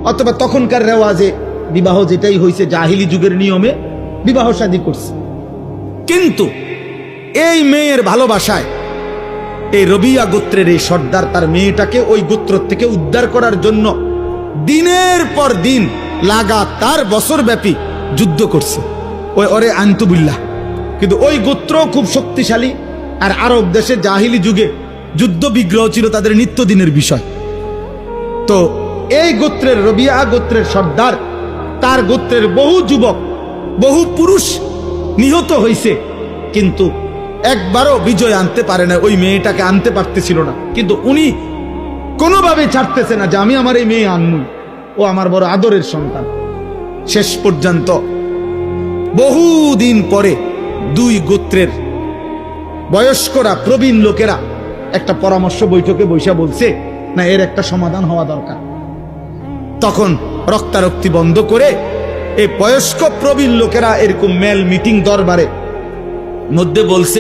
অথবা তখনকার রেওয়াজে বিবাহ যেটাই হয়েছে জাহিলি যুগের নিয়মে বিবাহ শাদী করছে। কিন্তু এই মেয়ের ভালোবাসায় এই রবিয়া গোত্রের এই সর্দার তার মেয়েটাকে ওই গোত্র থেকে উদ্ধার করার জন্য দিনের পর দিন লাগাতার বছরব্যাপী যুদ্ধ করছে। ওই ওরে আনতুবিল্লাহ। কিন্তু ওই গোত্র খুব শক্তিশালী, আর আরব দেশে জাহিলি যুগে যুদ্ধ বিগ্রহ ছিল তাদের নিত্যদিনের বিষয়। তো এই গোত্রের রবিয়া গোত্রের সর্দার, তার গোত্রের বহু যুবক বহু পুরুষ নিহত হয়েছে, কিন্তু একবারও বিজয় আনতে পারে না, ওই মেয়েটাকে আনতে পারতেছিল না। কিন্তু উনি কোনোভাবে ছাড়তেছে না যে আমি আমার এই মেয়ে আনমুই, ও আমার বড় আদরের সন্তান। শেষ পর্যন্ত বহুদিন পরে দুই গোত্রের বয়স্করা প্রবীণ লোকেরা একটা পরামর্শ বৈঠকে বৈশা বলছে, না এর একটা সমাধান হওয়া দরকার। তখন রক্তারক্তি বন্ধ করে এই বয়স্ক প্রবীণ লোকেরা এরকম মেল মিটিং দরবারে মধ্যে বলছে,